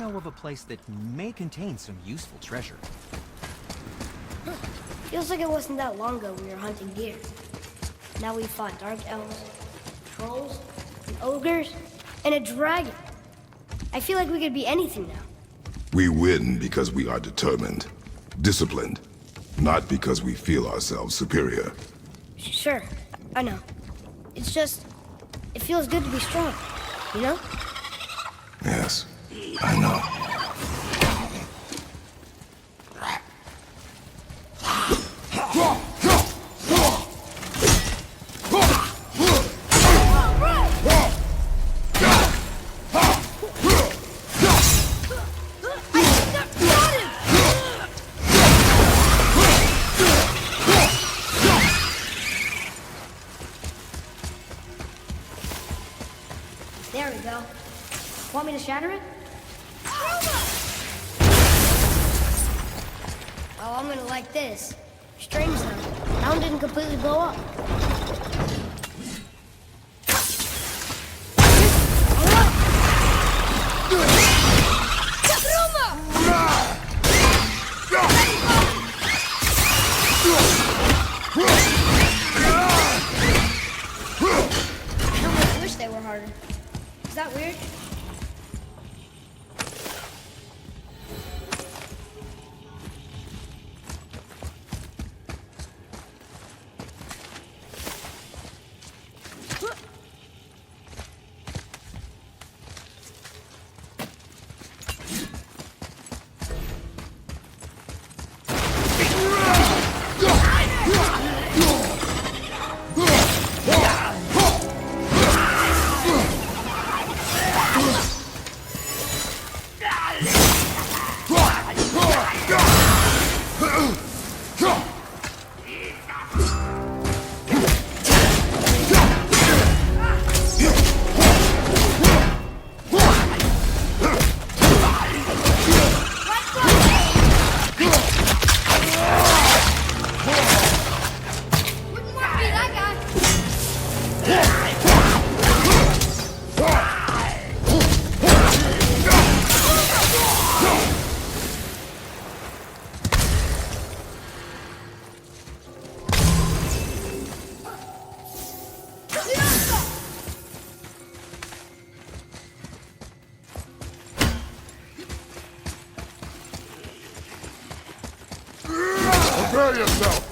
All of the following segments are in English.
know of a place that may contain some useful treasure. Feels like it wasn't that long ago we were hunting deer. Now we fought dark elves, trolls, and ogres, and a dragon. I feel like we could be anything now. We win because we are determined, disciplined, not because we feel ourselves superior. Sure, I know. It's just, it feels good to be strong, you know? Yes, I know. There we go. Want me to shatter it? Oh, I'm gonna like this. Strange though, that one didn't completely blow up. I almost wish they were harder. Is that weird? Prepare yourself!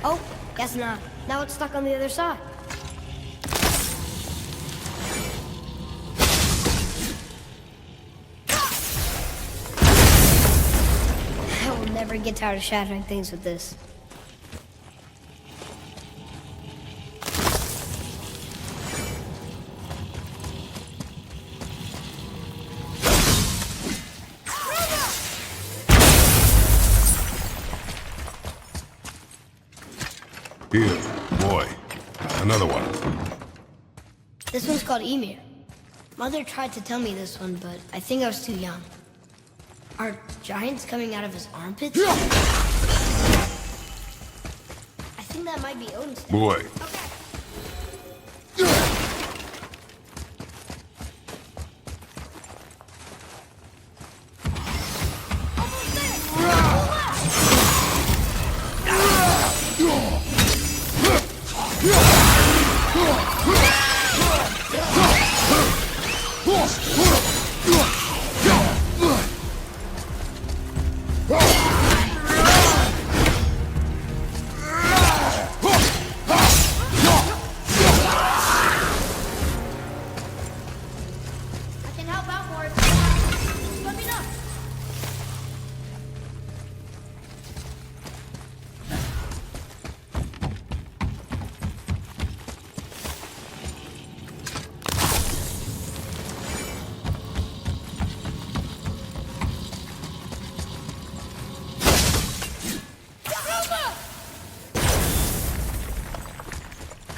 Oh, guess not. Now it's stuck on the other side. I will never get tired of shattering things with this. Here, boy. Another one. This one's called Emir. Mother tried to tell me this one, but I think I was too young. Are giants coming out of his armpits? I think that might be Odin's step. Boy. Almost there!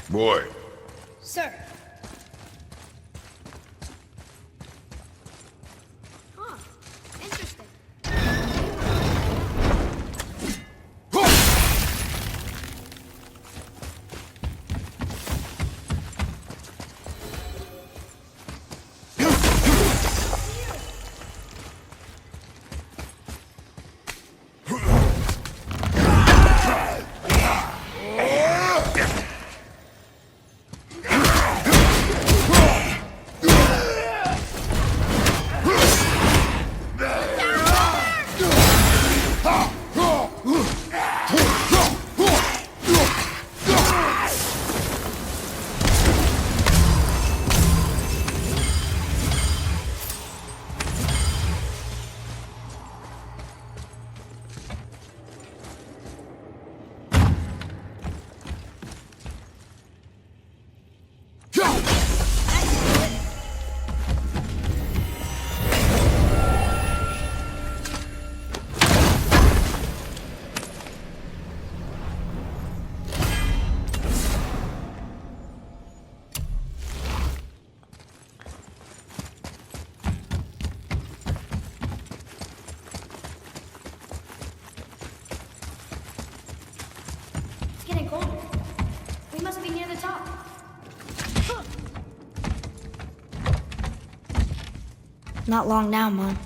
Boy, Sir. Huh. Interesting. Getting colder. We must be near the top. Not long now, Mom.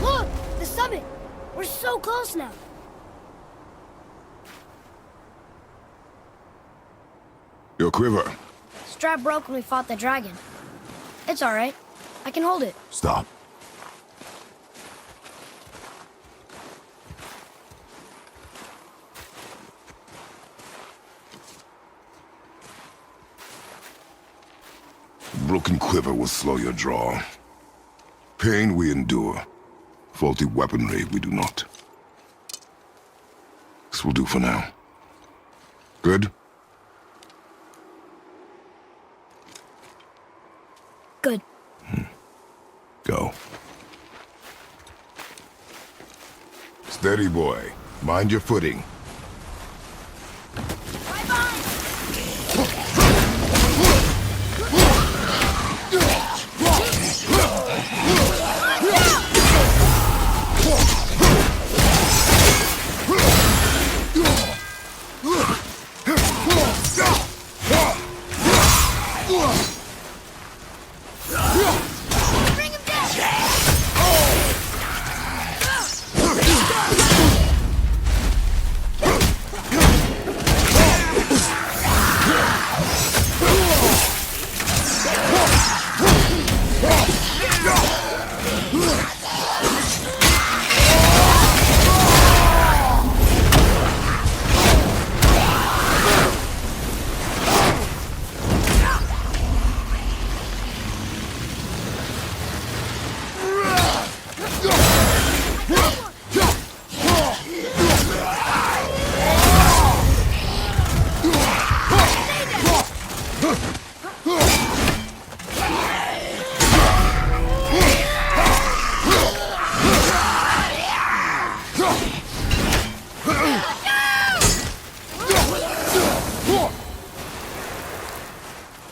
Look! The summit! We're so close now. your quiver. Strap broke when we fought the dragon. It's all right. I can hold it. Stop. Broken quiver will slow your draw. Pain we endure. Faulty weaponry we do not. This will do for now. Good? Good. Go. Steady, boy. Mind your footing.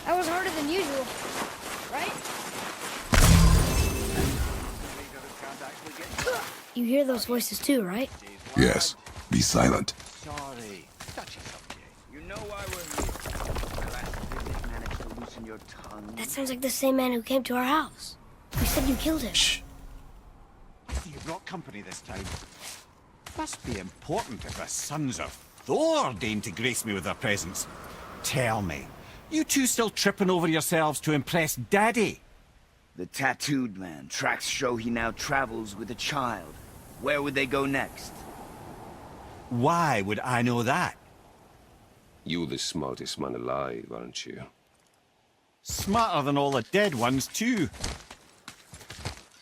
That was harder than usual, right? You hear those voices too, right? Yes. Be silent. Sorry. Touch yourself, Jay. You know why we're here. My last visit managed to loosen your tongue. That sounds like the same man who came to our house. You said you killed him. Shh. You brought company this time. Must be important if the sons of Thor deign to grace me with their presence. Tell me, you two still tripping over yourselves to impress Daddy? The tattooed man. Tracks show he now travels with a child. Where would they go next? Why would I know that? You're the smartest man alive, aren't you? Smarter than all the dead ones, too.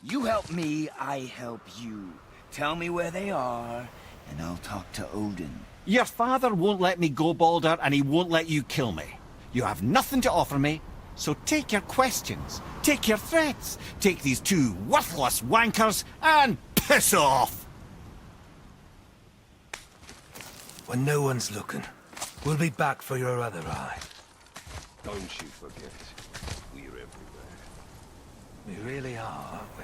You help me, I help you. Tell me where they are, and I'll talk to Odin. Your father won't let me go, Balder, and he won't let you kill me. You have nothing to offer me, so take your questions, take your threats, take these two worthless wankers, and piss off! When no one's looking, we'll be back for your other eye. Don't you forget, we're everywhere. We really are, aren't we?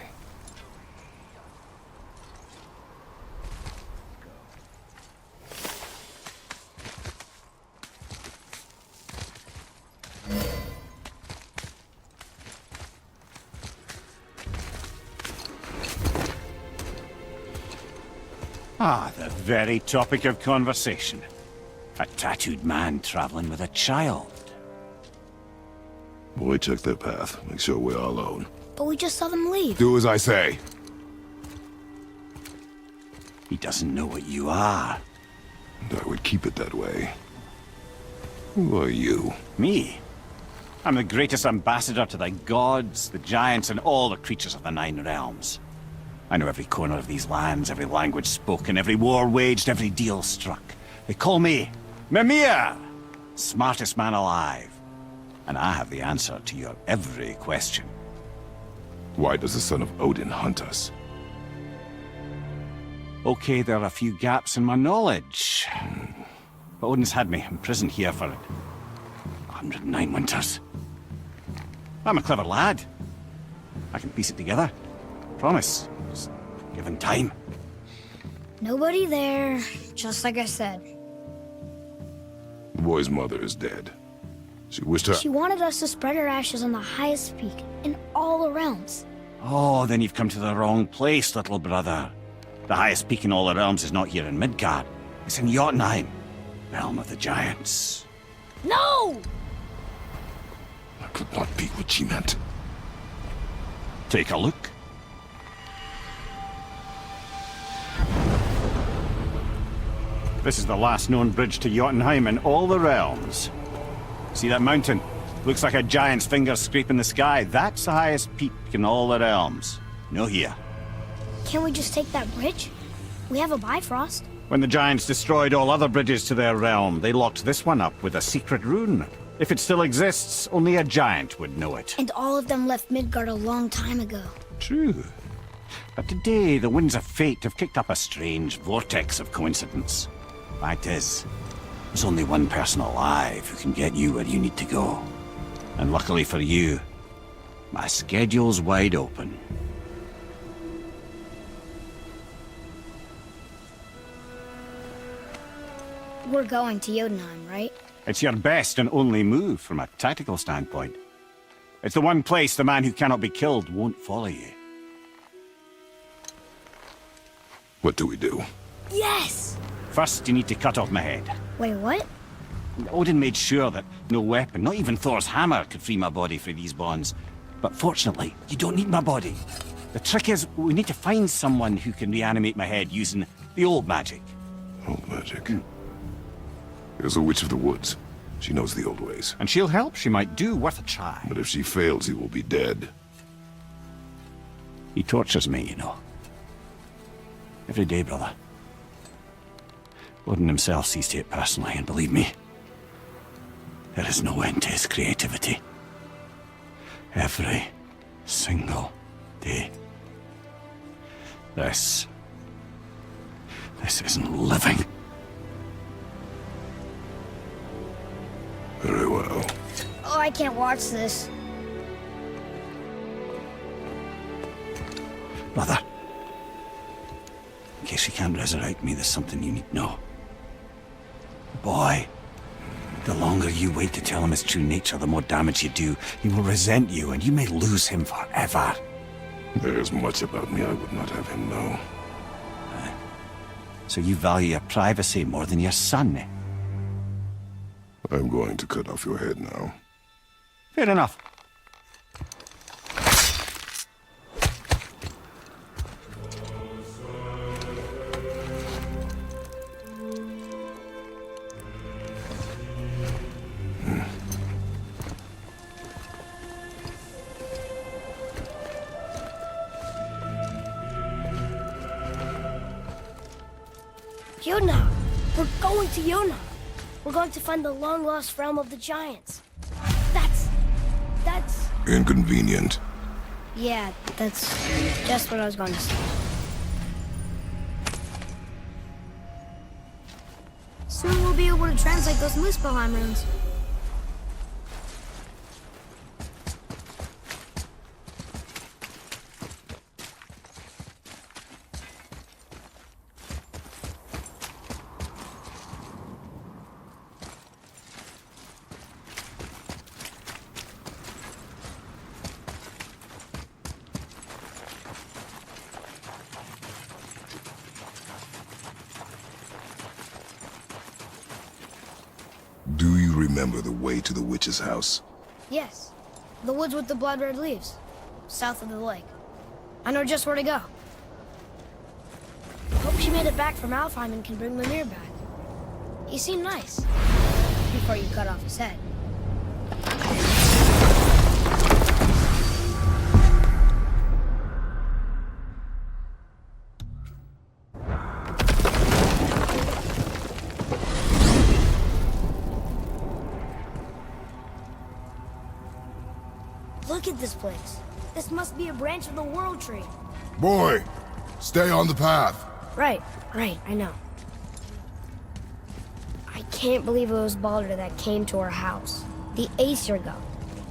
Ah, the very topic of conversation. A tattooed man traveling with a child. Boy, check their path. Make sure we're all alone. But we just saw them leave. Do as I say. He doesn't know what you are. And I would keep it that way. Who are you? Me? I'm the greatest ambassador to the gods, the giants, and all the creatures of the Nine Realms. I know every corner of these lands, every language spoken, every war waged, every deal struck. They call me Mimir, smartest man alive. And I have the answer to your every question. Why does the son of Odin hunt us? Okay, there are a few gaps in my knowledge. But Odin's had me imprisoned here for 109 winters. I'm a clever lad. I can piece it together. Promise. Just given time. Nobody there, just like I said. The boy's mother is dead. She wished her... She wanted us to spread her ashes on the highest peak in all the realms. Oh, then you've come to the wrong place, little brother. The highest peak in all the realms is not here in Midgard. It's in Jotunheim, realm of the giants. No! That could not be what she meant. Take a look. This is the last known bridge to Jotunheim in all the realms. See that mountain? Looks like a giant's finger scraping the sky. That's the highest peak in all the realms. No here. Can't we just take that bridge? We have a Bifrost. When the giants destroyed all other bridges to their realm, they locked this one up with a secret rune. If it still exists, only a giant would know it. And all of them left Midgard a long time ago. True. But today, the winds of fate have kicked up a strange vortex of coincidence. Fact is, there's only one person alive who can get you where you need to go. And luckily for you, my schedule's wide open. We're going to Jotunheim, right? It's your best and only move from a tactical standpoint. It's the one place the man who cannot be killed won't follow you. What do we do? Yes! First, you need to cut off my head. Wait, what? Odin made sure that no weapon, not even Thor's hammer, could free my body from these bonds. But fortunately, you don't need my body. The trick is, we need to find someone who can reanimate my head using the old magic. Old magic. There's a witch of the woods. She knows the old ways. And she'll help, she might do, worth a try. But if she fails, he will be dead. He tortures me, you know. Every day, brother. Odin himself sees to it personally, and believe me, there is no end to his creativity. Every single day. This isn't living. Very well. Oh, I can't watch this. Brother, in case you can't resurrect me, there's something you need to know. Boy, the longer you wait to tell him his true nature, the more damage you do. He will resent you, and you may lose him forever. There is much about me I would not have him know. So you value your privacy more than your son, eh? I'm going to cut off your head now. Fair enough. Jotunheim, we're going going to Yona. We're going to find the long-lost realm of the giants. That's... Inconvenient. Yeah, that's just what I was going to say. Soon we'll be able to translate those Muspelheim runes. Do you remember the way to the witch's house? Yes, the woods with the blood-red leaves, south of the lake. I know just where to go. Hope she made it back from Alfheim and can bring Mimir back. He seemed nice, before you cut off his head. Look at this place. This must be a branch of the World Tree. Boy, stay on the path. Right, I know. I can't believe it was Baldur that came to our house. The Aesir god.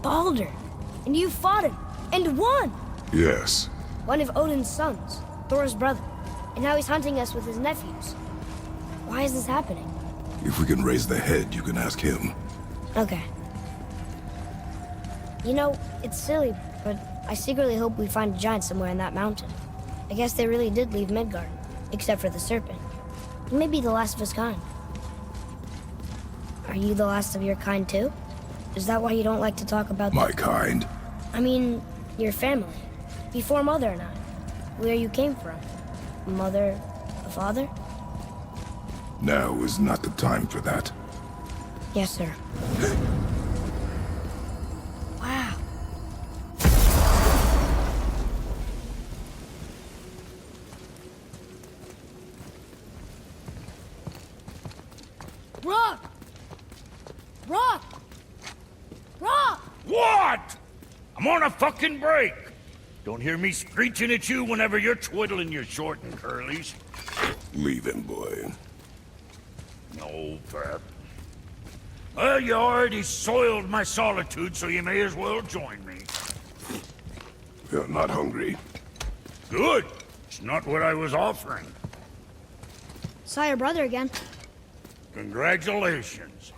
Baldur! And you fought him, and won! Yes. One of Odin's sons, Thor's brother. And now he's hunting us with his nephews. Why is this happening? If we can raise the head, you can ask him. Okay. You know, it's silly, but I secretly hope we find a giant somewhere in that mountain. I guess they really did leave Midgard, except for the serpent. Maybe the last of his kind. Are you the last of your kind too? Is that why you don't like to talk about My kind? I mean, your family. Before Mother and I. Where you came from. Mother, a father? Now is not the time for that. Yes, sir. Wow. Rock! Rock! Rock! What? I'm on a fucking break. Don't hear me screeching at you whenever you're twiddling your short and curlies. Leave him, boy. No, Pep. Well, you already soiled my solitude, so you may as well join me. You're not hungry. Good. It's not what I was offering. Saw your brother again. Congratulations.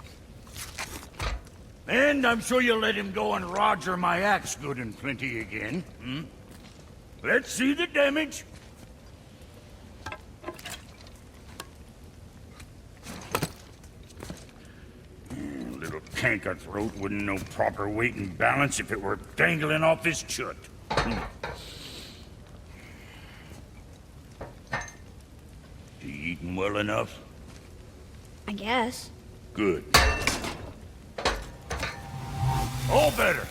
And I'm sure you'll let him go and Roger my axe good and plenty again, hmm? Let's see the damage. Little canker throat wouldn't know proper weight and balance if it were dangling off his chut. You eating well enough? I guess. Good. All better.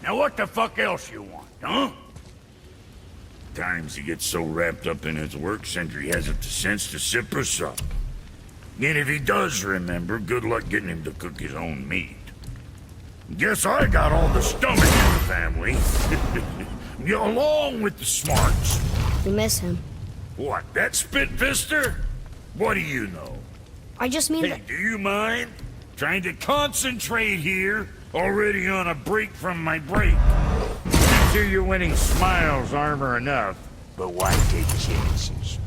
Now what the fuck else you want, huh? Times he gets so wrapped up in his work, Sentry hasn't the sense to sip or sup. And if he does remember, good luck getting him to cook his own meat. Guess I got all the stomach in the family. Along with the smarts. We miss him. What, that spit-fister? What do you know? I just mean Hey, that... do you mind? Trying to concentrate here, already on a break from my break. Sure you're winning smiles, armor enough, but why take chances?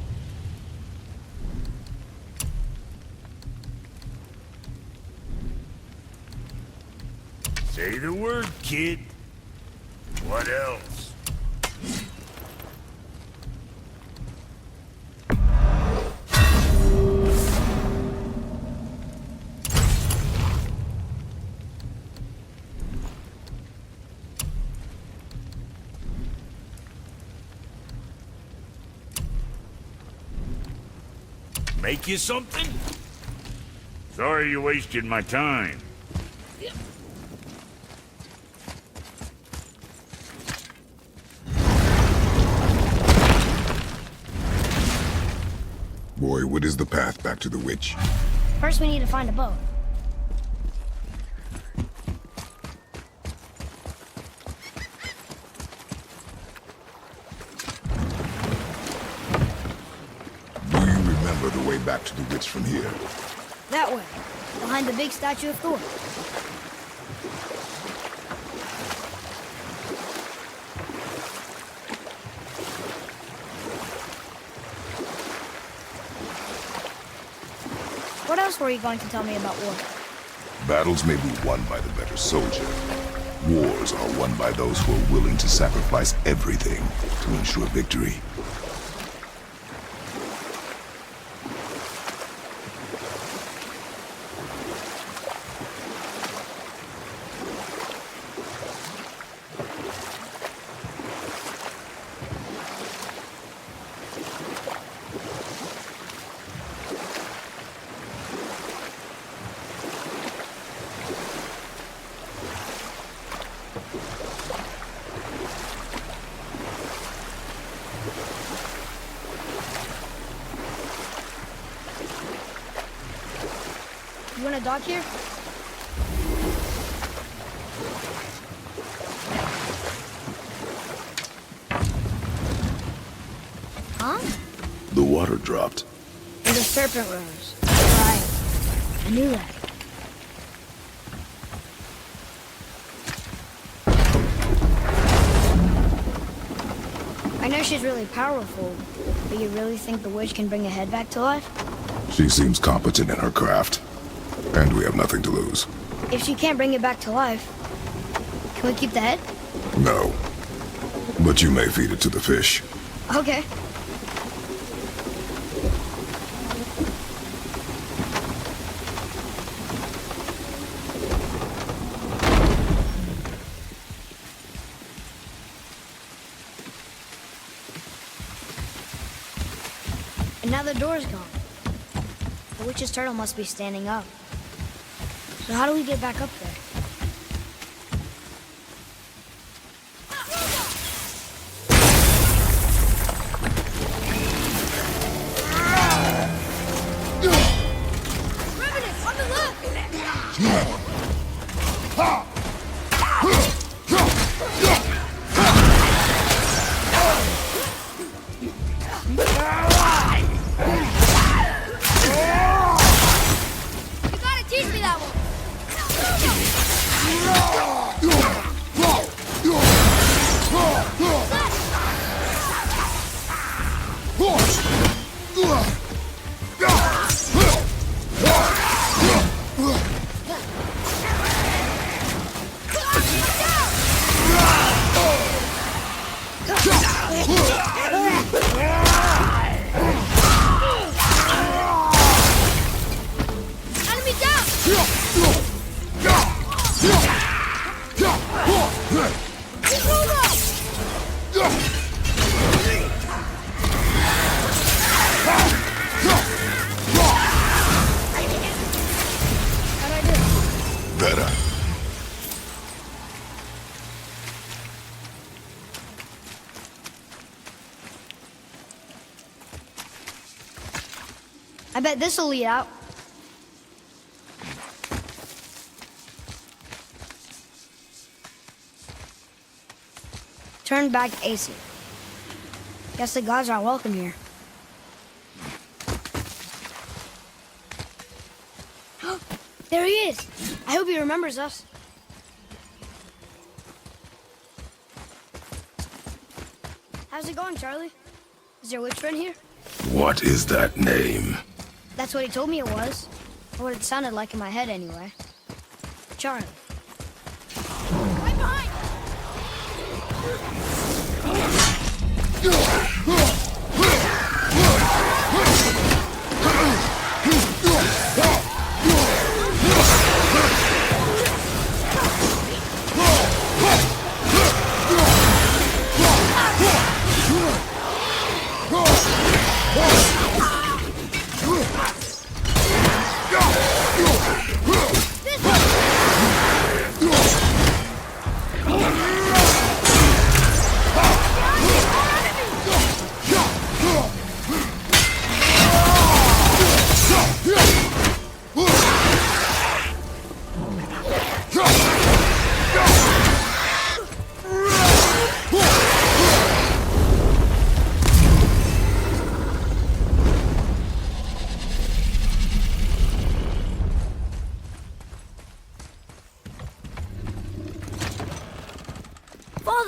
Say the word, kid. What else? Make you something? Sorry you wasted my time. boy, what is the path back to the witch? First, we need to find a boat. Do you remember the way back to the witch from here? That way, behind the big statue of Thor. What else were you going to tell me about war? Battles may be won by the better soldier. Wars are won by those who are willing to sacrifice everything to ensure victory. You want to dock here? Huh? The water dropped. There's a serpent rose. Right. I knew that. I know she's really powerful, but you really think the witch can bring a head back to life? She seems competent in her craft, and we have nothing to lose. If she can't bring it back to life, can we keep the head? No. But you may feed it to the fish. Okay. And now the door's gone. The witch's turtle must be standing up. So how do we get back up there? Revenant, on the left! You gotta teach me that one! Enemy down! Hold up! How'd I do? Better. I bet this'll lead out. Turn back AC. Guess the gods aren't welcome here. There he is! I hope he remembers us. How's it going, Charlie? Is your witch friend here? What is that name? That's what he told me it was. Or what it sounded like in my head, anyway. Charlie. Right behind!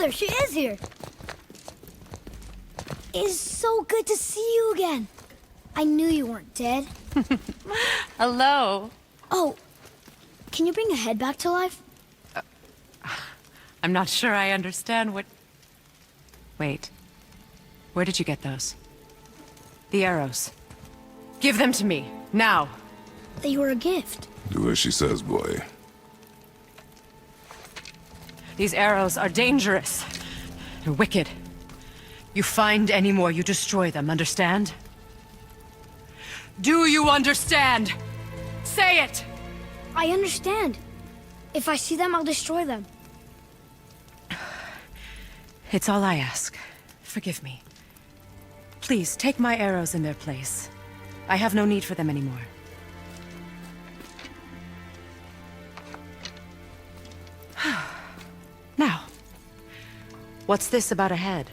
Mother, she is here. It's so good to see you again. I knew you weren't dead. Hello. Oh, can you bring a head back to life? I'm not sure I understand what... Wait. Where did you get those? The arrows. Give them to me, now. They were a gift. Do as she says, boy. These arrows are dangerous. They're wicked. You find any more, you destroy them, understand? Do you understand? Say it! I understand. If I see them, I'll destroy them. It's all I ask. Forgive me. Please, take my arrows in their place. I have no need for them anymore. Now, what's this about a head?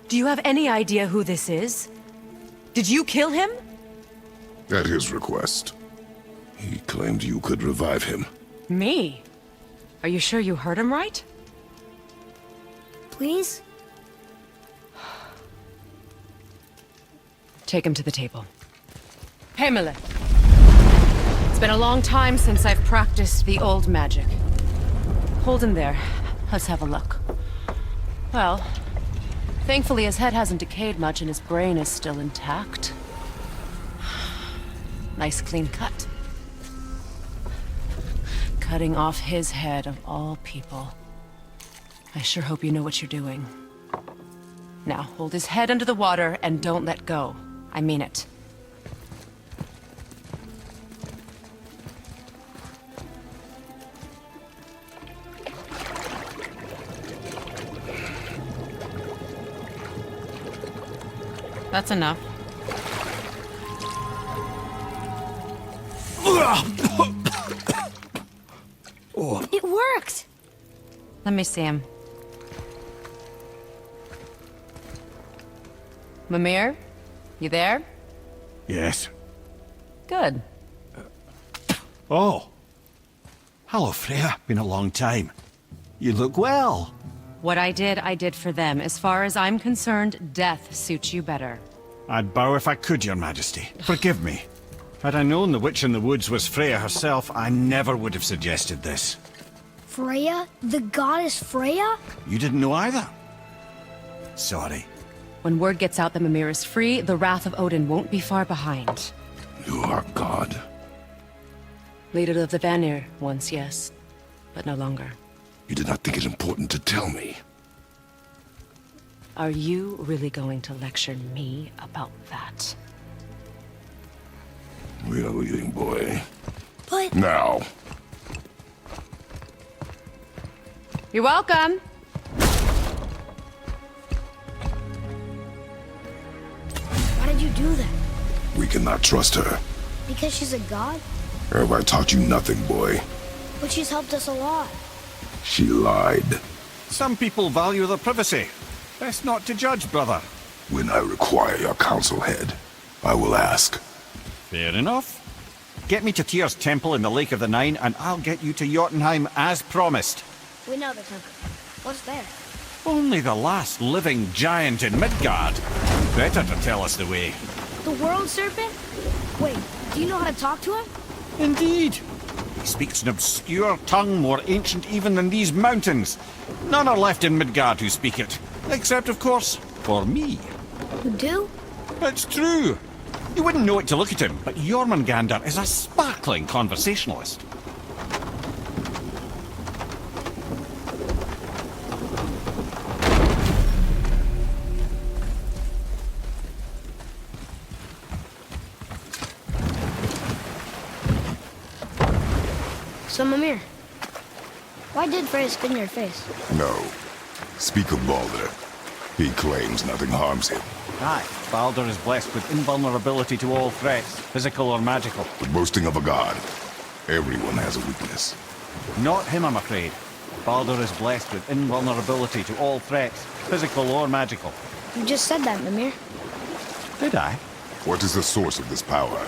Do you have any idea who this is? Did you kill him? At his request. He claimed you could revive him. Me? Are you sure you heard him right? Please? Take him to the table. Hamlet. It's been a long time since I've practiced the old magic. Hold him there. Let's have a look. Well, thankfully his head hasn't decayed much and his brain is still intact. Nice clean cut. Cutting off his head of all people. I sure hope you know what you're doing. Now, hold his head under the water and don't let go. I mean it. That's enough. It worked! Let me see him. Mimir? You there? Yes. Good. Oh. Hello, Freya. Been a long time. You look well. What I did for them. As far as I'm concerned, death suits you better. I'd bow if I could, Your Majesty. Forgive me. Had I known the witch in the woods was Freya herself, I never would have suggested this. Freya? The goddess Freya? You didn't know either? Sorry. When word gets out that Mimir is free, the wrath of Odin won't be far behind. You are God. Leader of the Vanir, once, yes. But no longer. You did not think it important to tell me. Are you really going to lecture me about that? We are leaving, boy. But... Now. You're welcome! Why did you do that? We cannot trust her. Because she's a god? Have I taught you nothing, boy? But she's helped us a lot. She lied. Some people value their privacy. Best not to judge, brother. When I require your council head, I will ask. Fair enough. Get me to Tyr's temple in the Lake of the Nine, and I'll get you to Jotunheim as promised. We know the temple. What's there? Only the last living giant in Midgard. Better to tell us the way. The world serpent? Wait, do you know how to talk to him? Indeed. He speaks an obscure tongue more ancient even than these mountains. None are left in Midgard who speak it. Except, of course, for me. You do? It's true. You wouldn't know it to look at him, but Jormungandr is a sparkling conversationalist. So, Mimir, why did Freya spit in your face? No. Speak of Baldur. He claims nothing harms him. Aye, Baldur is blessed with invulnerability to all threats, physical or magical. The boasting of a god. Everyone has a weakness. Not him, I'm afraid. Baldur is blessed with invulnerability to all threats, physical or magical. You just said that, Mimir. Did I? What is the source of this power?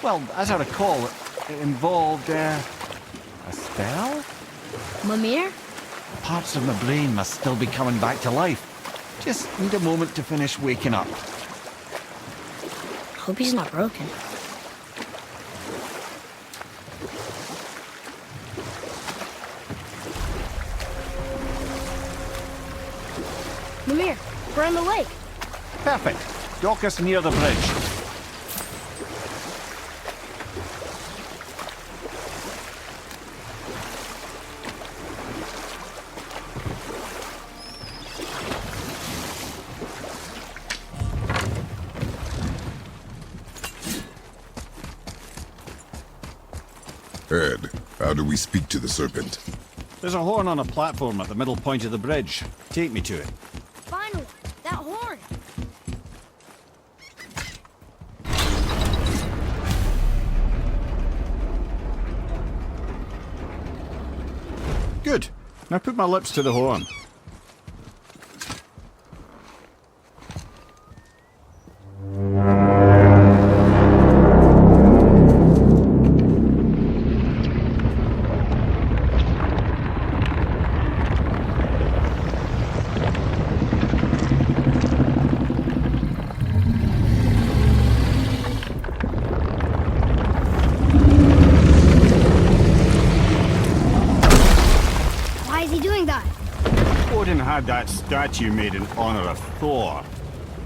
Well, as I recall, it involved, A spell? Mimir? Parts of my brain must still be coming back to life. Just need a moment to finish waking up. Hope he's not broken. Mimir, we're on the lake. Perfect. Dock us near the bridge. Ed, how do we speak to the serpent? There's a horn on a platform at the middle point of the bridge. Take me to it. Finally, that horn. Good. Now put my lips to the horn. Why is he doing that? Odin had that statue made in honor of Thor.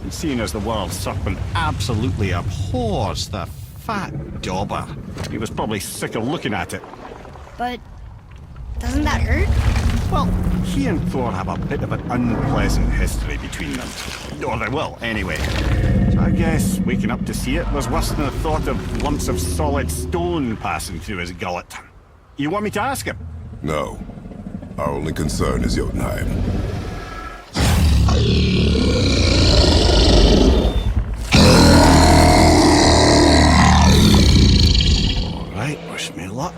And seeing as the world serpent absolutely abhors the fat dauber, he was probably sick of looking at it. But doesn't that hurt? Well, he and Thor have a bit of an unpleasant history between them. Or they will, anyway. So I guess waking up to see it was worse than the thought of lumps of solid stone passing through his gullet. You want me to ask him? No. Our only concern is Jotunheim. All right, wish me luck.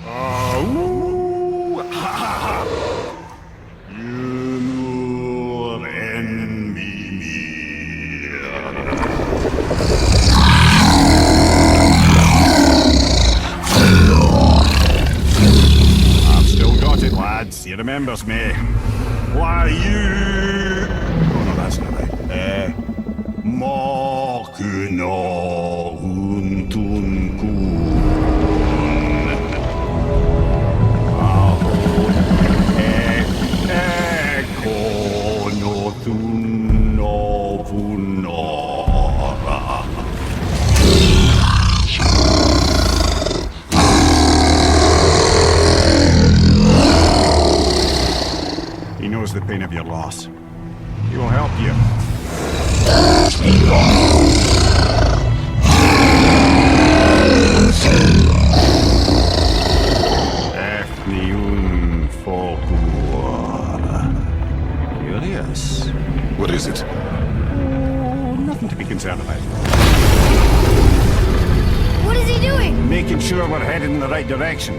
Oh, ha ha ha! You envy me. I've still got it, lads. He remembers me. Why you? Oh no, that's not right. Makuna huntunkun. He knows the pain of your loss. He will help you. Efniun Fogur. Curious. What is it? Oh, nothing to be concerned about. What is he doing? Making sure we're headed in the right direction.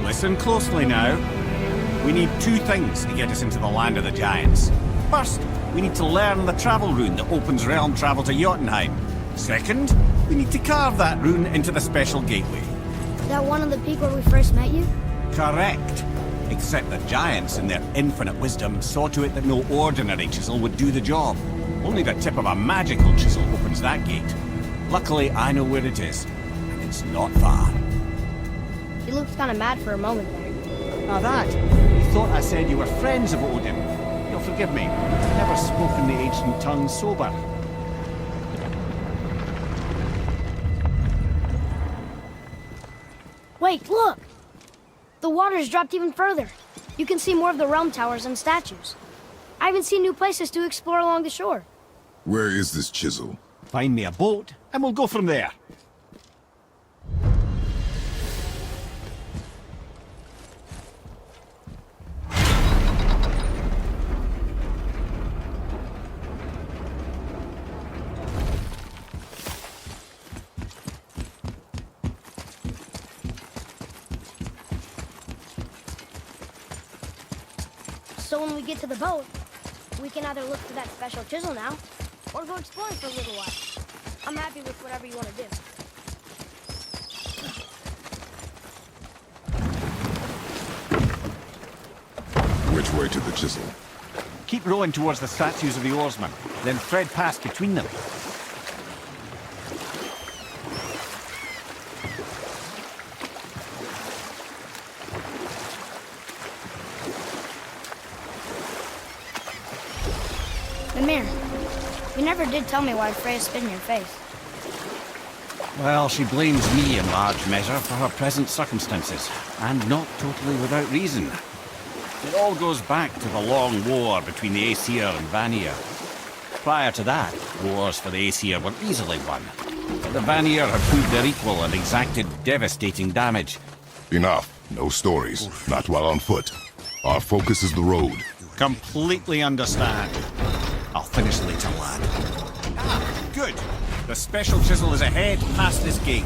Listen closely now. We need two things to get us into the land of the giants. First, we need to learn the travel rune that opens realm travel to Jotunheim. Second, we need to carve that rune into the special gateway. That one on the peak where we first met you? Correct. Except the giants, in their infinite wisdom, saw to it that no ordinary chisel would do the job. Only the tip of a magical chisel opens that gate. Luckily, I know where it is, and it's not far. He looked kind of mad for a moment there. Now that, you thought I said you were friends of Odin. You'll forgive me. I've never spoken the ancient tongue sober. Wait, look! The water's dropped even further. You can see more of the realm towers and statues. I even see new places to explore along the shore. Where is this chisel? Find me a boat, and we'll go from there. So when we get to the boat, we can either look for that special chisel now, or go exploring for a little while. I'm happy with whatever you want to do. Which way to the chisel? Keep rowing towards the statues of the oarsmen, then thread past between them. Mimir, you never did tell me why Freya spit in your face. Well, she blames me in large measure for her present circumstances, and not totally without reason. It all goes back to the long war between the Aesir and Vanir. Prior to that, wars for the Aesir were easily won, but the Vanir had proved their equal and exacted devastating damage. Enough. No stories. Not while on foot. Our focus is the road. Completely understand. I'll finish later, lad. Ah, good. The special chisel is ahead, past this gate.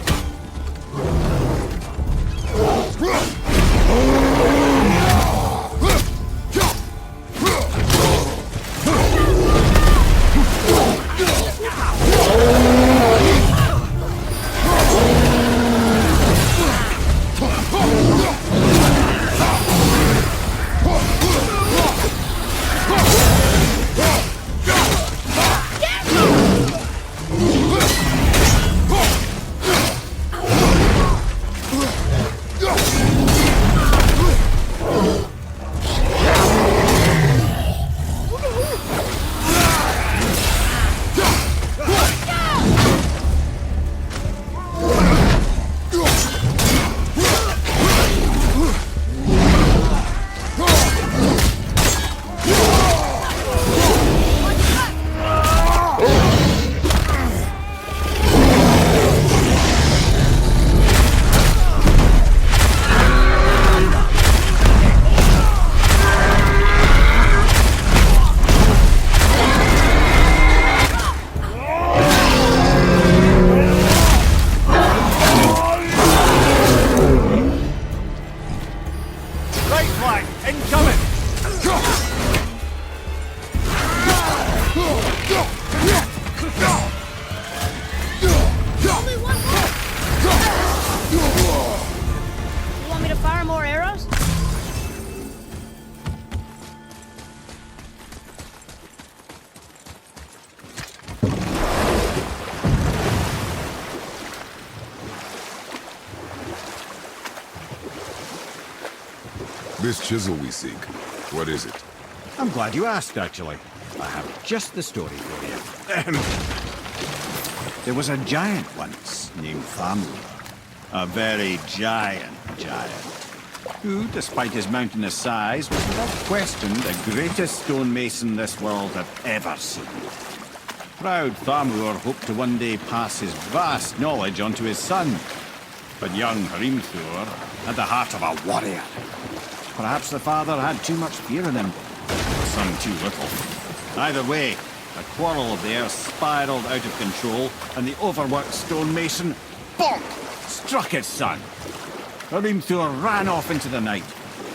This chisel we seek, what is it? I'm glad you asked, actually. I have just the story for you. There was a giant once named Thamur. A very giant, who, despite his mountainous size, was without question the greatest stonemason this world had ever seen. Proud Thamur hoped to one day pass his vast knowledge onto his son. But young Hrimthur had the heart of a warrior. Perhaps the father had too much fear in him, the son too little. Either way, a quarrel of theirs spiraled out of control, and the overworked stonemason, bonk, struck his son. Hrimthur ran off into the night.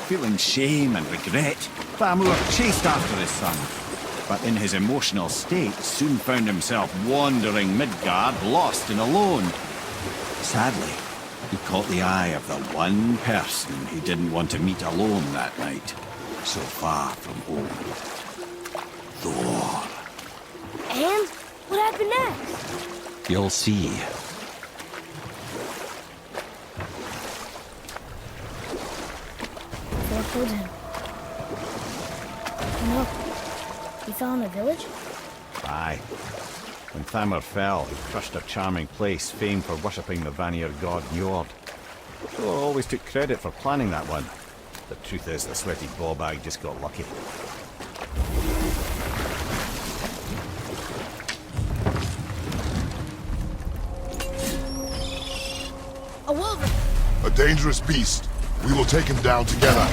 Feeling shame and regret, Thamur chased after his son, but in his emotional state soon found himself wandering Midgard, lost and alone. Sadly, he caught the eye of the one person he didn't want to meet alone that night, so far from home. Thor. And? What happened next? You'll see. Thor killed him. No. He fell in a village? Aye. When Thamur fell, he crushed a charming place famed for worshipping the Vanir god Njord. Thor always took credit for planning that one. The truth is, the sweaty ballbag just got lucky. A wolverine! A dangerous beast. We will take him down together.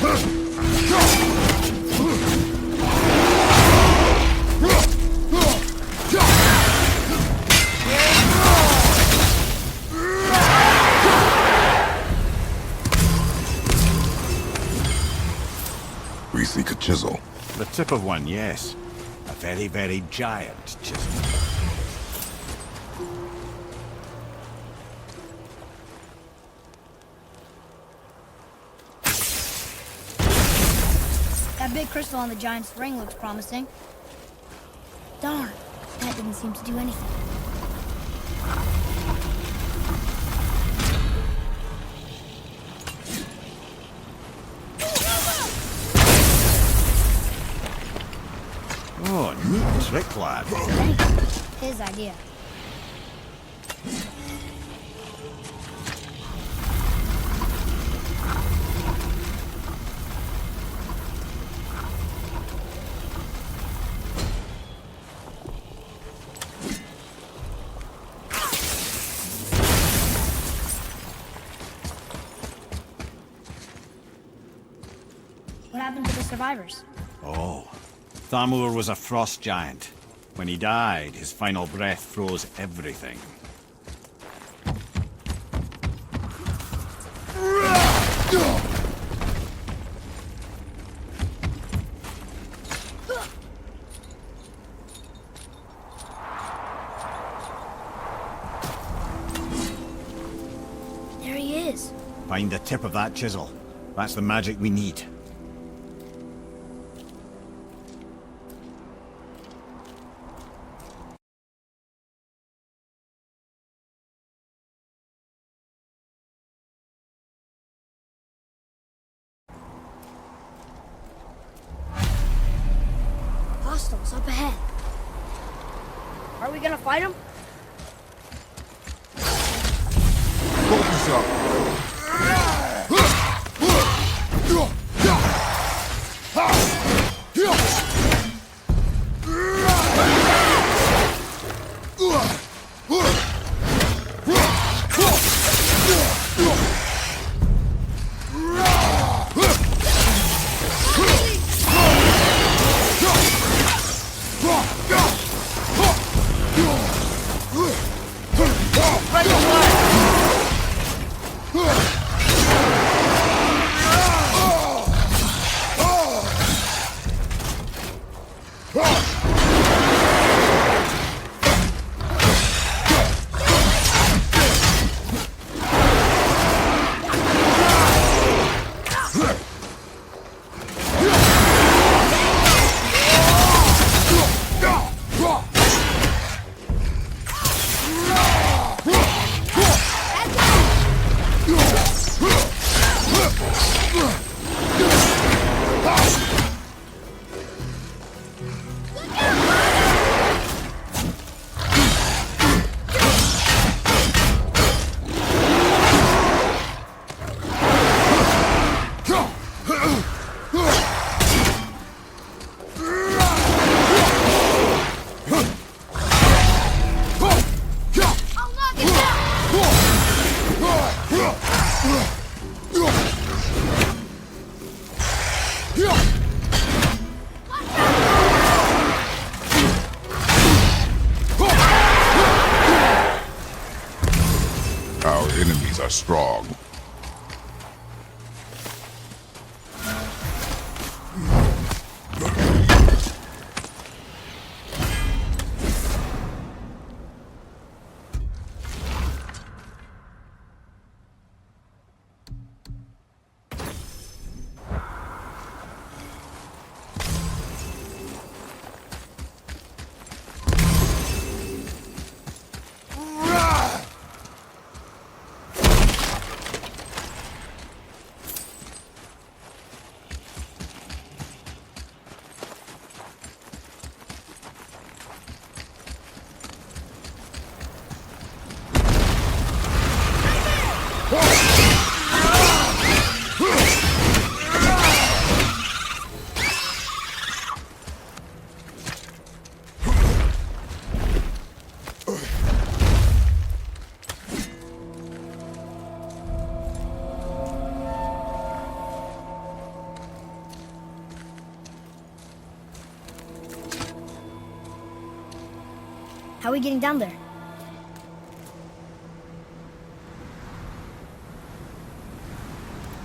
We seek a chisel. The tip of one, yes. A very, very giant chisel. That big crystal on the giant's ring looks promising. Darn, that didn't seem to do anything. Oh, neat trick, lad. His idea. What happened to the survivors? Oh, Thamur was a frost giant. When he died, his final breath froze everything. There he is. Find the tip of that chisel. That's the magic we need. Hostiles up ahead. Are we gonna fight them? Focus up. Our enemies are strong. How are we getting down there?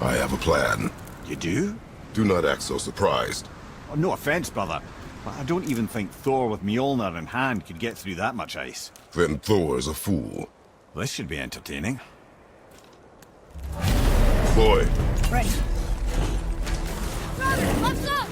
I have a plan. You do? Do not act so surprised. Oh, no offense, brother, but I don't even think Thor with Mjolnir in hand could get through that much ice. Then Thor's a fool. This should be entertaining. Boy, Ready. Brother, what's up?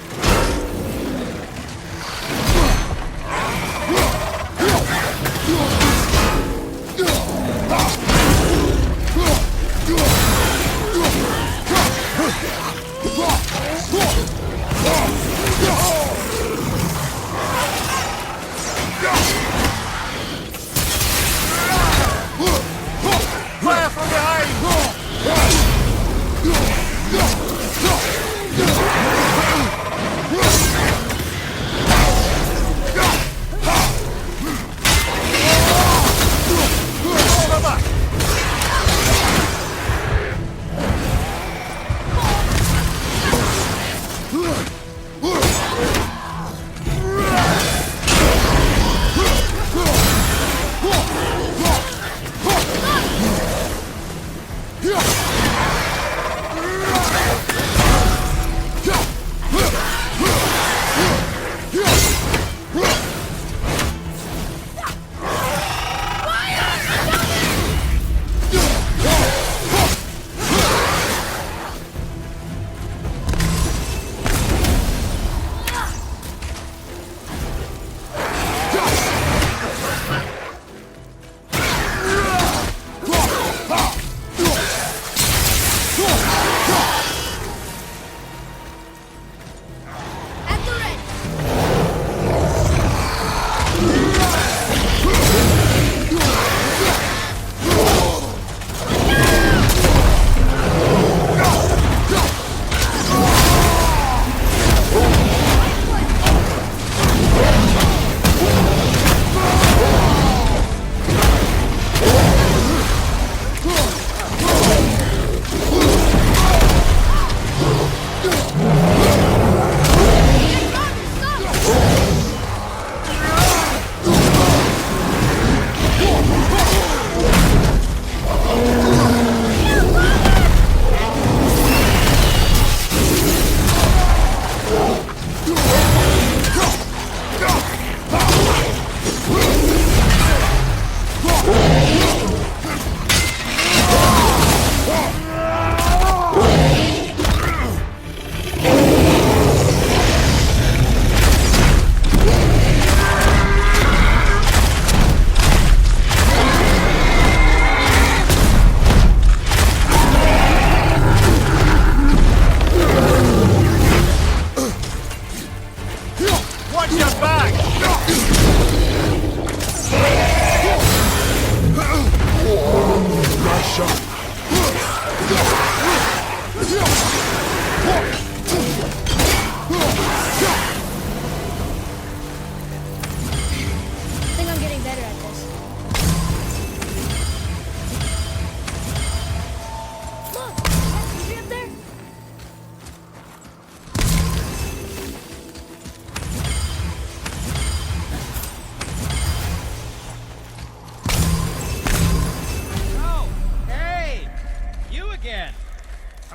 Fire from behind!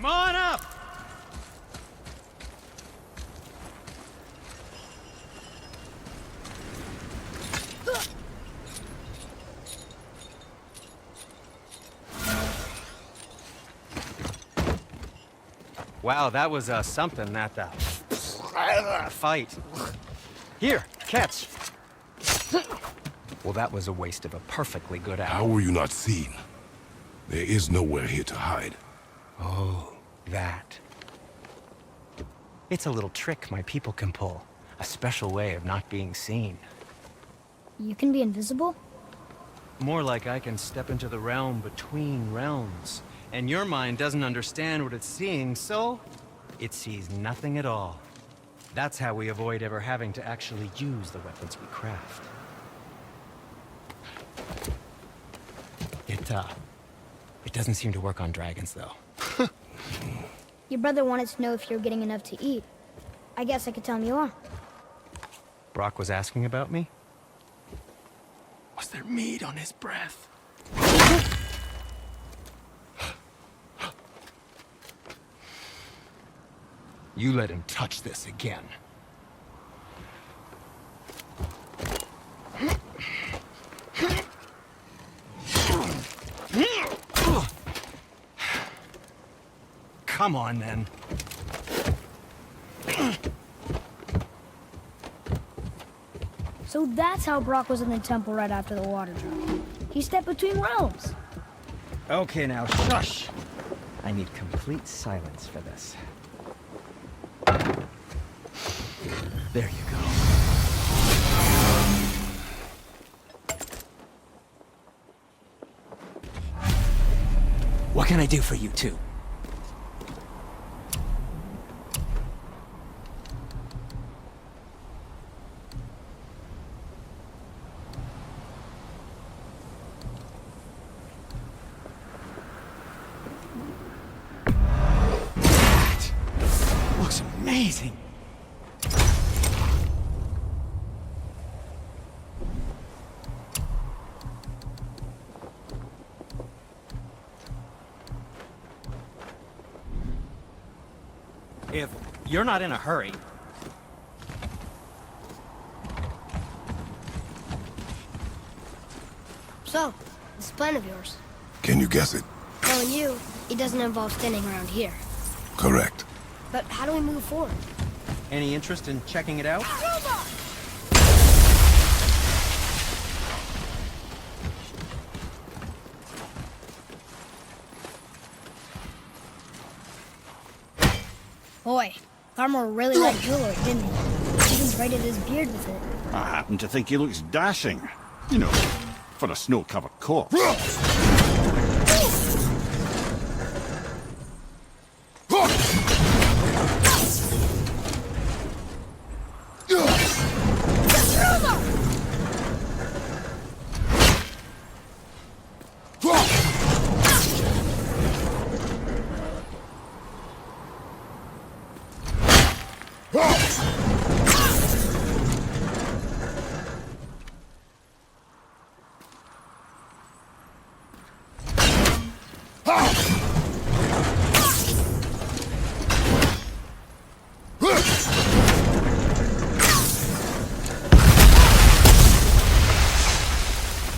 Come on up! Wow, that was something, that fight. Here, catch. Well, that was a waste of a perfectly good hour. How were you not seen? There is nowhere here to hide. Oh, that. It's a little trick my people can pull. A special way of not being seen. You can be invisible? More like I can step into the realm between realms. And your mind doesn't understand what it's seeing, so it sees nothing at all. That's how we avoid ever having to actually use the weapons we craft. It doesn't seem to work on dragons, though. Your brother wanted to know if you're getting enough to eat. I guess I could tell him you are. Brock was asking about me? Was there meat on his breath? You let him touch this again. Come on, then. So that's how Brock was in the temple right after the water drop. He stepped between realms. Okay, now shush. I need complete silence for this. There you go. What can I do for you two? Looks amazing. If you're not in a hurry, So, this plan of yours. Can you guess it? Knowing you, it doesn't involve standing around here. Correct. But how do we move forward? any interest in checking it out? Boy, Armor really liked jewelry, didn't he? Even braided his beard with it. I happen to think he looks dashing. You know, for a snow-covered corpse.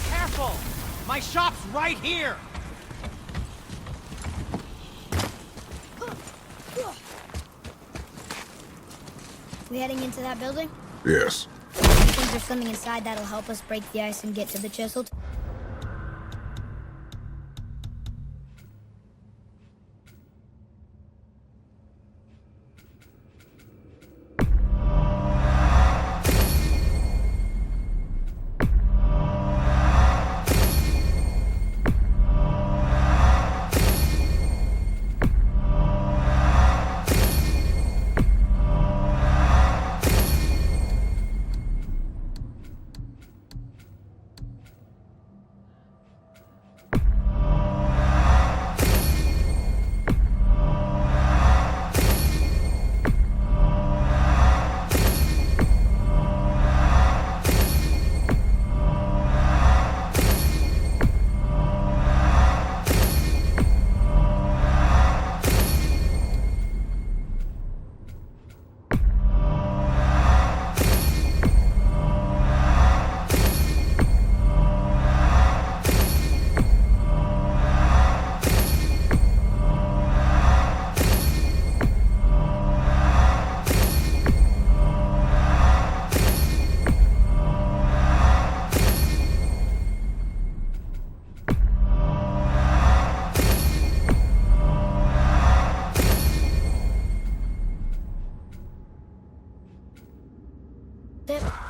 Careful! My shop's right here! We heading into that building? Yes. I think there's something inside that'll help us break the ice and get to the chisel.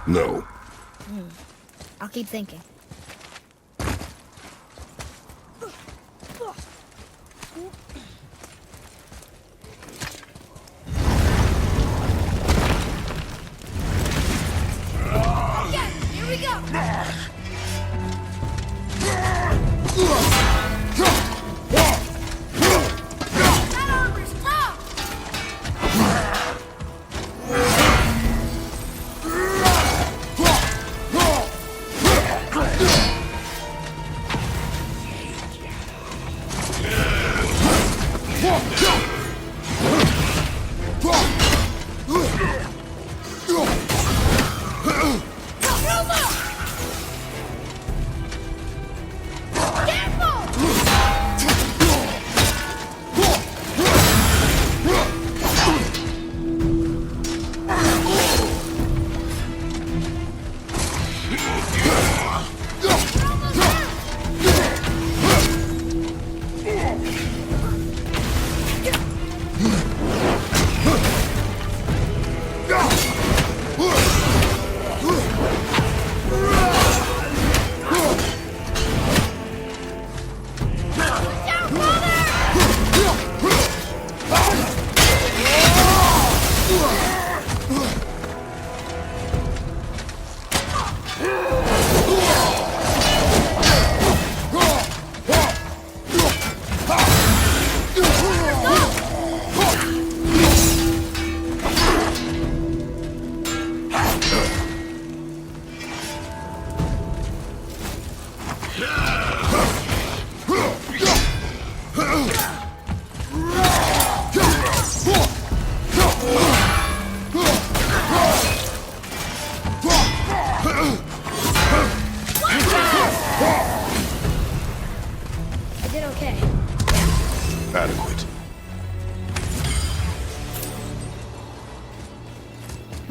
No. I'll keep thinking. Okay, here we go! That armor's tough!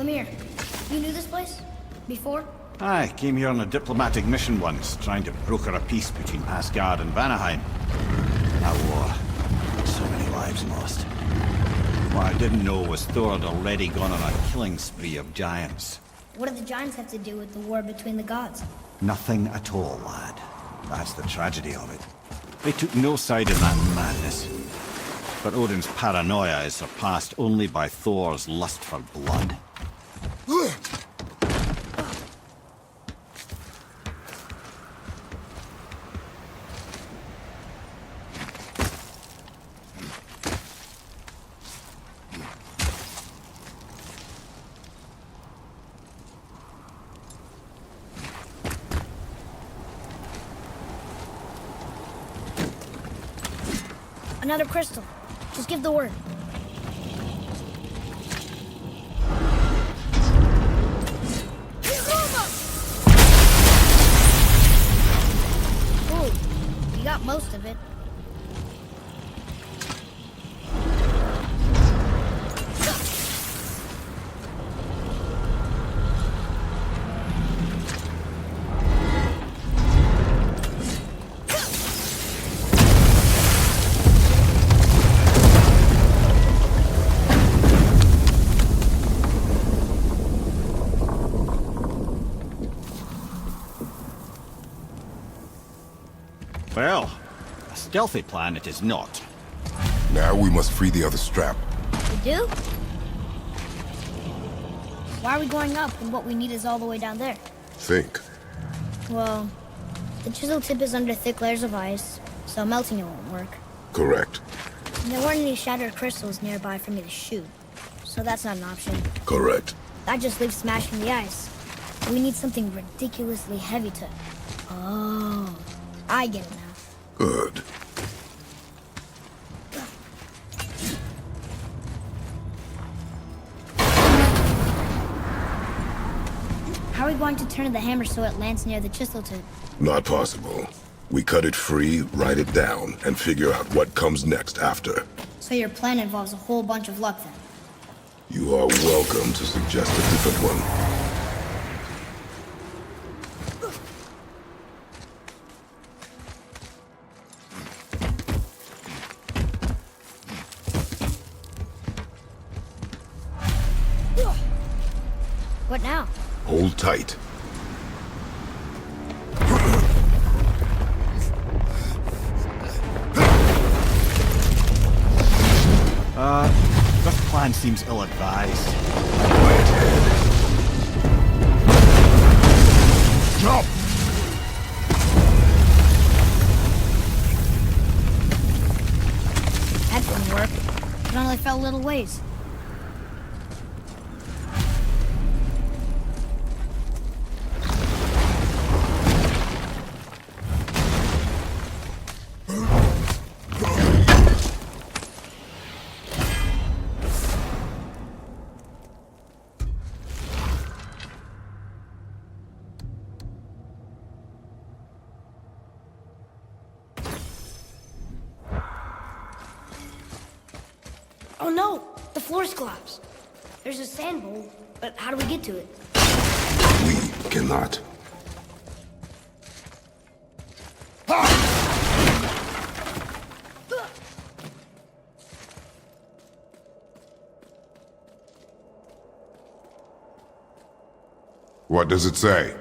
Lemire, you knew this place? Before? I came here on a diplomatic mission once, trying to broker a peace between Asgard and Vanaheim. That war. So many lives lost. What I didn't know was Thor had already gone on a killing spree of giants. What do the giants have to do with the war between the gods? Nothing at all, lad. That's the tragedy of it. They took no side in that madness. But Odin's paranoia is surpassed only by Thor's lust for blood. Another crystal. Just give the word. Ooh, you got most of it. Well, a stealthy plan it is not. Now we must free the other strap. We do? Why are we going up when what we need is all the way down there? Think. Well, the chisel tip is under thick layers of ice, so melting it won't work. Correct. And there weren't any shattered crystals nearby for me to shoot, so that's not an option. Correct. That just leaves smashing the ice. We need something ridiculously heavy to... Oh, I get it now. Good. How are we going to turn the hammer so it lands near the chisel tip? Not possible. We cut it free, write it down, and figure out what comes next after. So your plan involves a whole bunch of luck then? You are welcome to suggest a different one. What now? Hold tight. This plan seems ill-advised. Quiet head. Drop! That didn't work. It only fell a little ways. Oh no! The floor's collapsed. There's a sand bowl, but how do we get to it? We cannot. What does it say?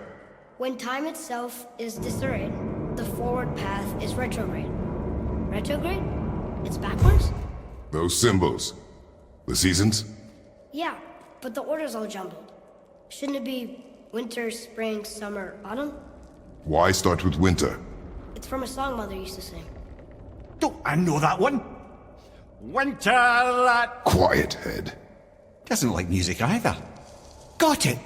When time itself is disarrayed, the forward path is retrograde. Retrograde? It's backwards? Those symbols. The seasons? Yeah, but the order's all jumbled. Shouldn't it be winter, spring, summer, autumn? Why start with winter? It's from a song Mother used to sing. Don't I know that one? Winter, lad. Quiet head. Doesn't like music either. Got it.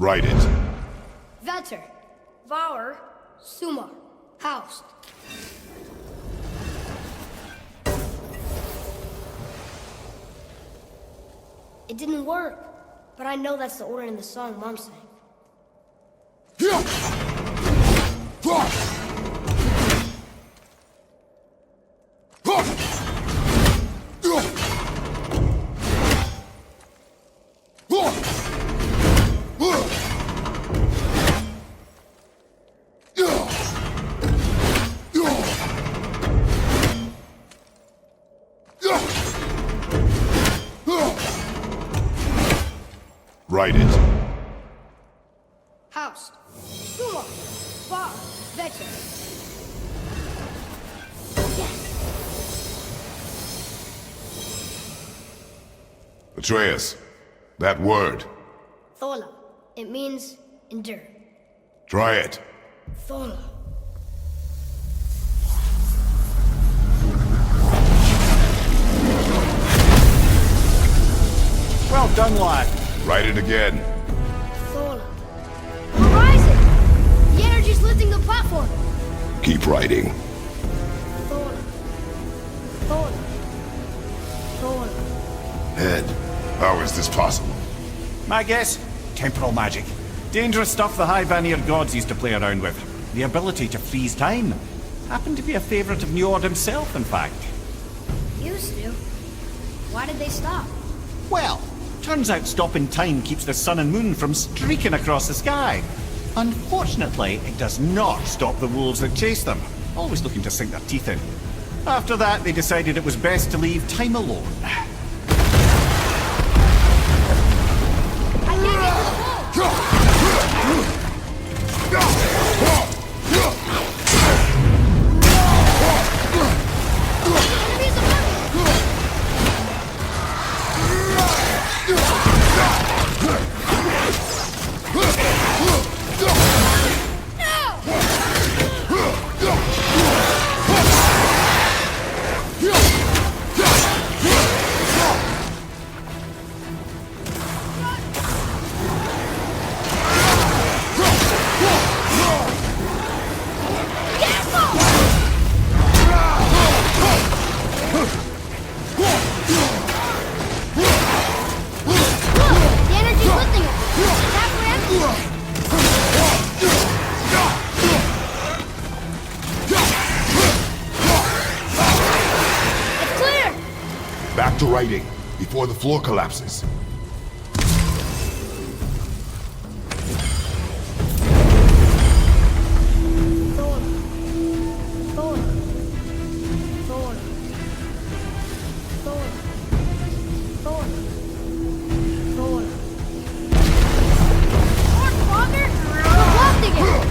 Write it. Vetter, Vauer, Sumar, Haust. It didn't work, but I know that's the order in the song Mom sang. Write it. Haust, Sumar, Vauer, Vetter. Atreus, that word. Thola. It means endure. Try it. Thola. Well done, lad. Write it again. Thola. We're rising! The energy's lifting the platform! Keep writing. Thola. Thola. Thola. Head, how is this possible? My guess? Temporal magic. Dangerous stuff the high Vanir gods used to play around with. The ability to freeze time. Happened to be a favorite of Njord himself, in fact. Used to. Why did they stop? Well, turns out stopping time keeps the sun and moon from streaking across the sky. Unfortunately, it does not stop the wolves that chase them, always looking to sink their teeth in. After that, they decided it was best to leave time alone. I can't get to the hole! Enemies above me! The energy's lifting us! That ramp? It's clear! Back to writing, before the floor collapses. Thor. Thor. Thor. Thor. Thor. Thor. Lord Father? We're lost again!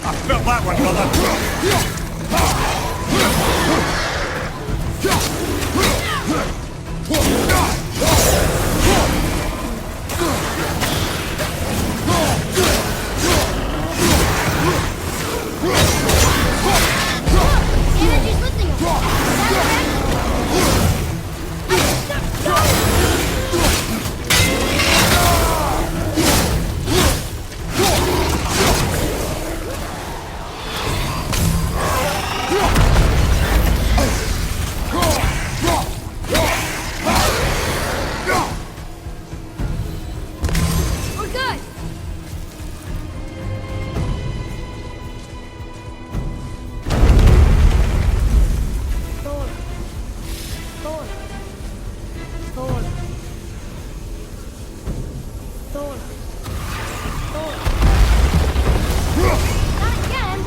I felt that one, brother. The energy's lifting us! That ramp? We're good! Thor. Thor. Thor. Thor. Thor. Not again!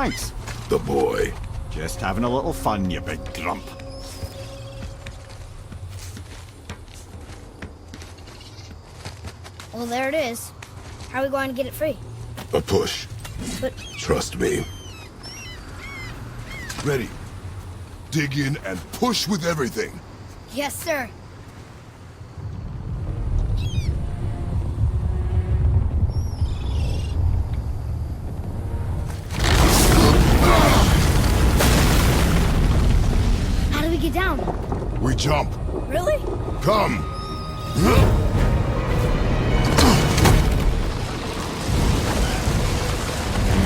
Thanks. The boy. Just having a little fun, you big grump. Well, there it is. How are we going to get it free? A push. But Trust me. Ready. Dig in and push with everything. yes, sir. How do we get down? We jump. Really? Come.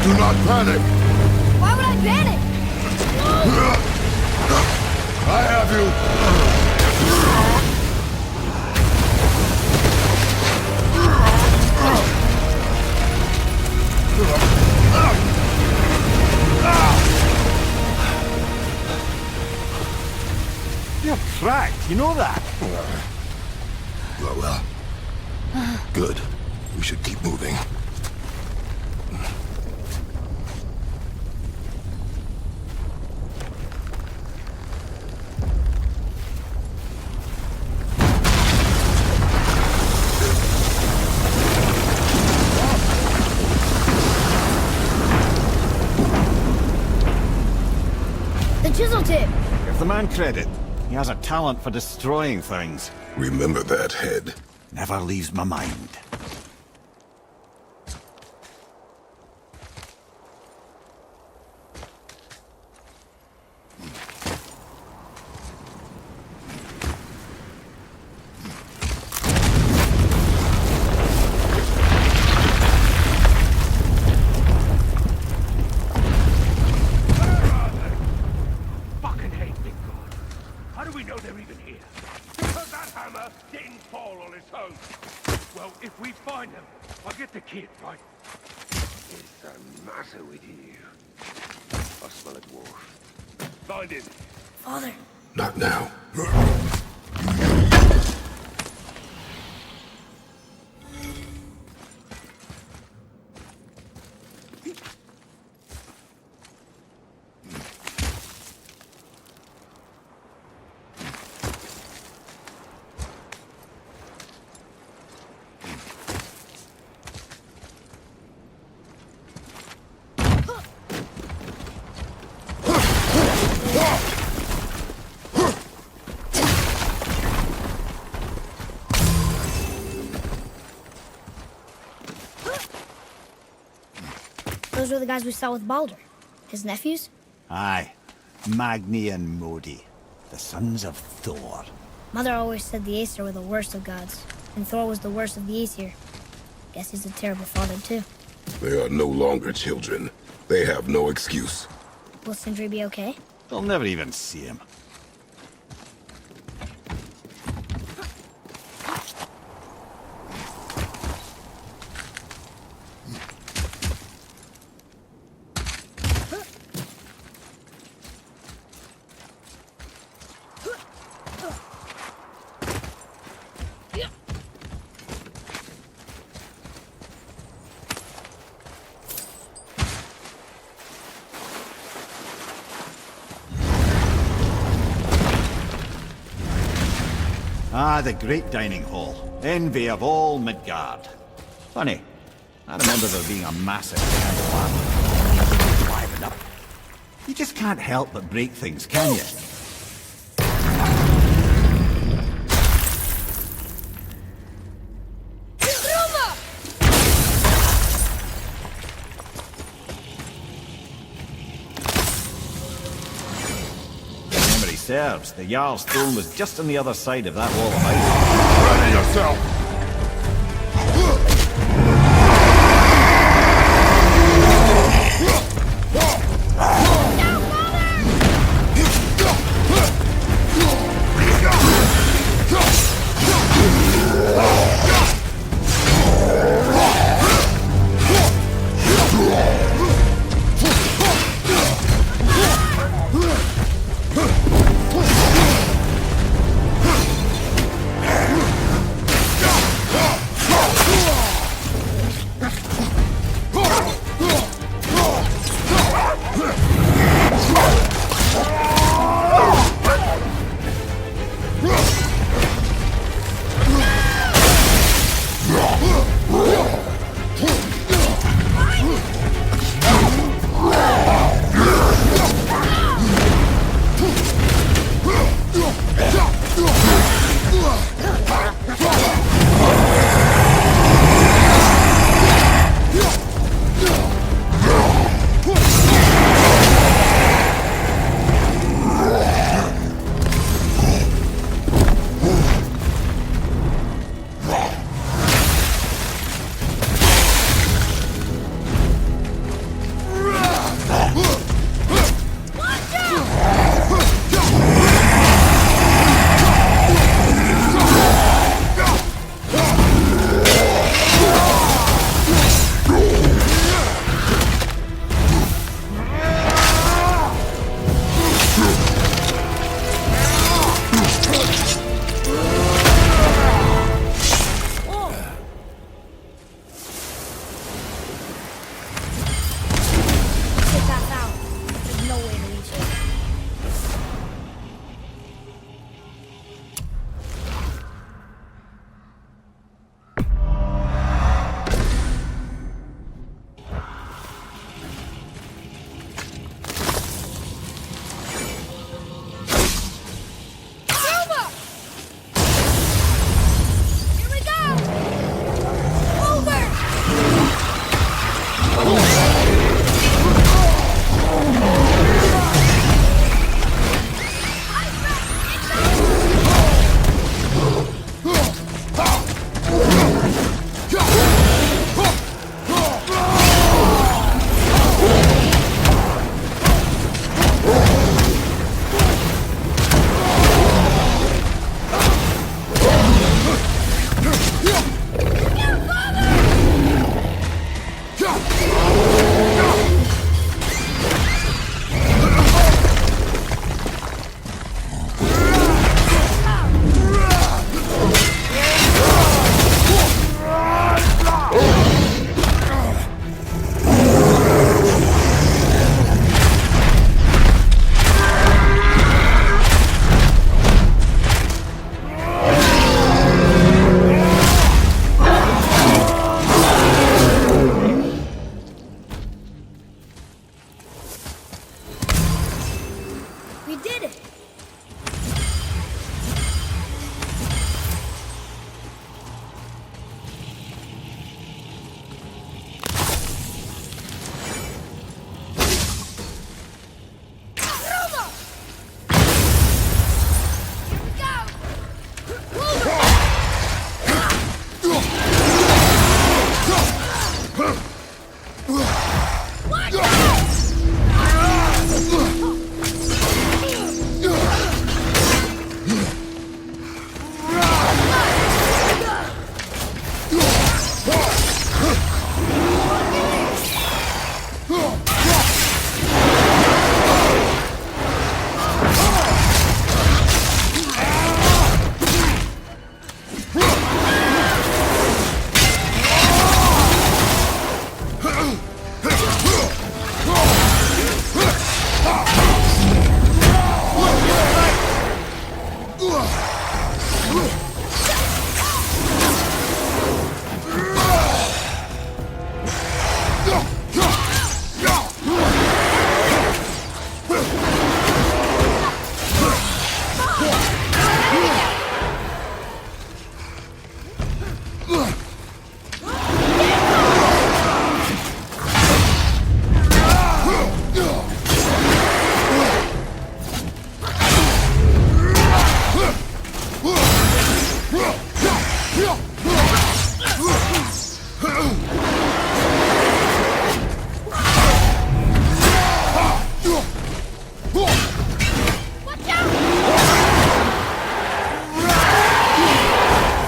Do not panic. Why would I panic? I have you. You're cracked, you know that? Well. Good. We should keep moving. The chisel tip. Give the man credit. He has a talent for destroying things. Remember that, head. Never leaves my mind. Fucking hate big God. How do we know they're even here? Because that hammer didn't fall on its own. Well, if we find them, I'll get the kid, right? What's the matter with you? I smell a dwarf. Find him. Father. Not now. Those were the guys we saw with Baldur. His nephews? Aye. Magni and Modi. The sons of Thor. Mother always said the Aesir were the worst of gods, and Thor was the worst of the Aesir. Guess he's a terrible father, too. They are no longer children. They have no excuse. Will Sindri be okay? They'll never even see him. Ah, the great dining hall. Envy of all Midgard. Funny, I remember there being a massive tent livened up. You just can't help but break things, can you? Memory serves, the Jarl's throne was just on the other side of that wall of ice. Ready yourself!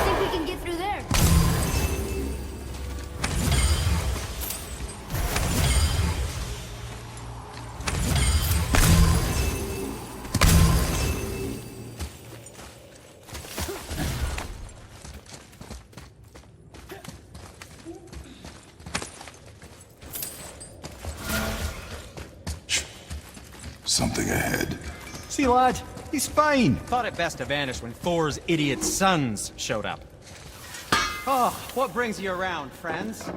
Think we can get through there? Something ahead. See, lad, he's fine. Thought it best to vanish when Thor's idiot sons showed up. Oh, what brings you around, friends?